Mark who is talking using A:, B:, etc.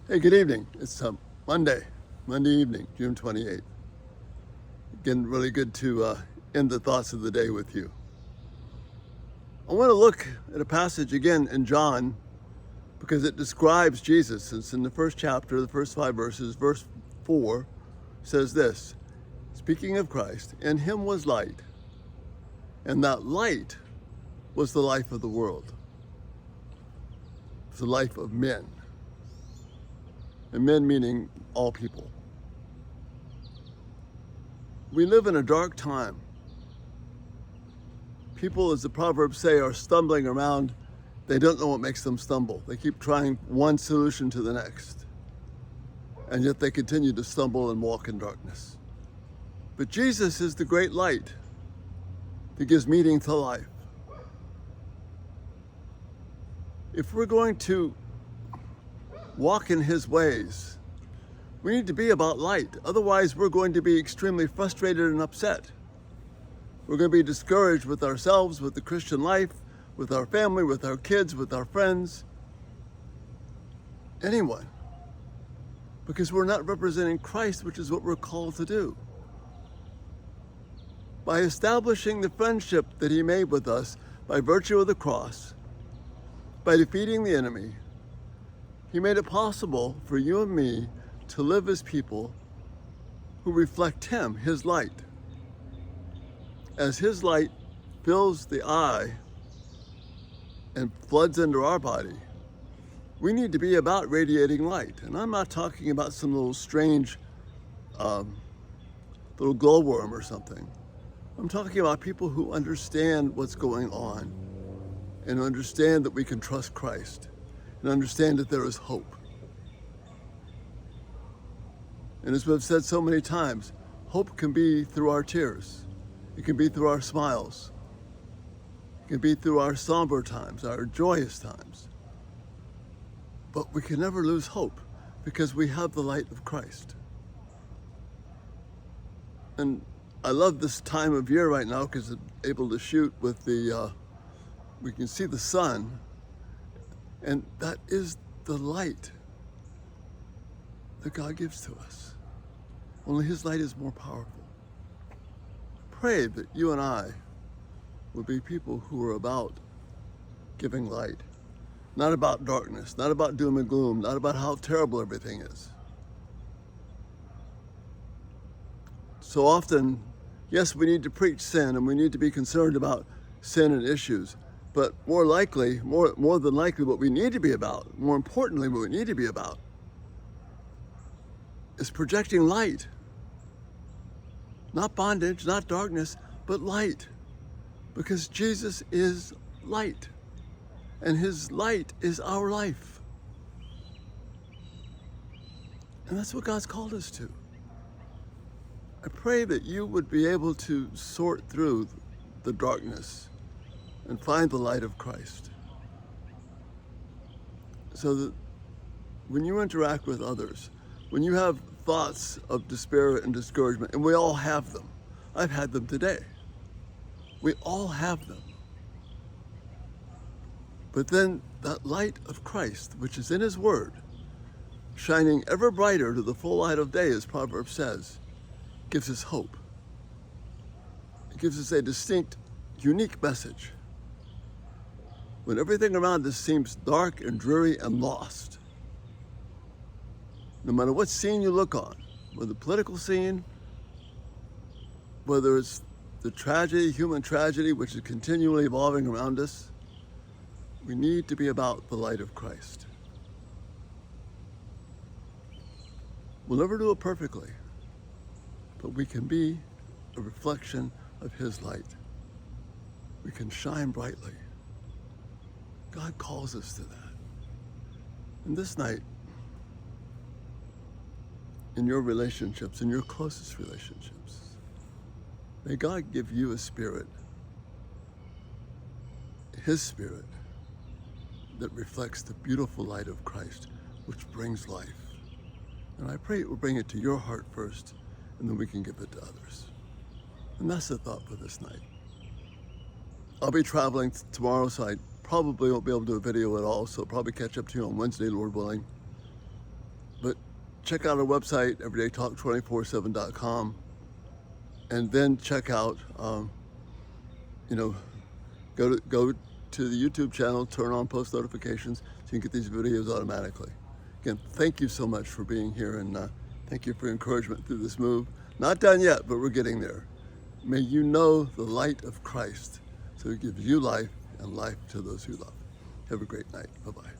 A: Hey, good evening. It's Monday evening, June 28th. Again, really good to end the thoughts of the day with you. I want to look at a passage again in John because it describes Jesus. It's in the first chapter, the first 5 verses. Verse 4 says this, speaking of Christ, in him was light, and that light was the life of the world. It's the life of men. And men meaning all people. We live in a dark time. People, as the Proverbs say, are stumbling around. They don't know what makes them stumble. They keep trying one solution to the next. And yet they continue to stumble and walk in darkness. But Jesus is the great light that gives meaning to life. If we're going to walk in his ways, we need to be about light. Otherwise, we're going to be extremely frustrated and upset. We're going to be discouraged with ourselves, with the Christian life, with our family, with our kids, with our friends, anyone. Because we're not representing Christ, which is what we're called to do. By establishing the friendship that he made with us by virtue of the cross, by defeating the enemy, he made it possible for you and me to live as people who reflect him, his light. As his light fills the eye and floods into our body, we need to be about radiating light. And I'm not talking about some little strange little glowworm or something. I'm talking about people who understand what's going on and understand that we can trust Christ and understand that there is hope. And as we've said so many times, hope can be through our tears. It can be through our smiles. It can be through our somber times, our joyous times. But we can never lose hope because we have the light of Christ. And I love this time of year right now because I'm able to shoot with we can see the sun, and that is the light that God gives to us. Only his light is more powerful. Pray that you and I will be people who are about giving light, not about darkness, not about doom and gloom, not about how terrible everything is. So often, yes, we need to preach sin and we need to be concerned about sin and issues, but more than likely what we need to be about, more importantly what we need to be about, is projecting light. Not bondage, not darkness, but light. Because Jesus is light. And his light is our life. And that's what God's called us to. I pray that you would be able to sort through the darkness and find the light of Christ. So that when you interact with others, when you have thoughts of despair and discouragement, and we all have them. I've had them today. We all have them. But then that light of Christ, which is in his word, shining ever brighter to the full light of day, as Proverbs says, gives us hope. It gives us a distinct, unique message. When everything around us seems dark and dreary and lost, no matter what scene you look on, whether the political scene, whether it's the tragedy, human tragedy, which is continually evolving around us, we need to be about the light of Christ. We'll never do it perfectly, but we can be a reflection of his light. We can shine brightly. God calls us to that. And this night, in your relationships, in your closest relationships, may God give you a spirit, his spirit, that reflects the beautiful light of Christ, which brings life. And I pray it will bring it to your heart first, and then we can give it to others. And that's the thought for this night. I'll be traveling tomorrow, so I probably won't be able to do a video at all, so I'll probably catch up to you on Wednesday, Lord willing. check out our website, everydaytalk247.com, and then check out, go to the YouTube channel, turn on post notifications so you can get these videos automatically. Again, thank you so much for being here, and thank you for your encouragement through this move. Not done yet, but we're getting there. May you know the light of Christ so he gives you life and life to those who love. Have a great night. Bye-bye.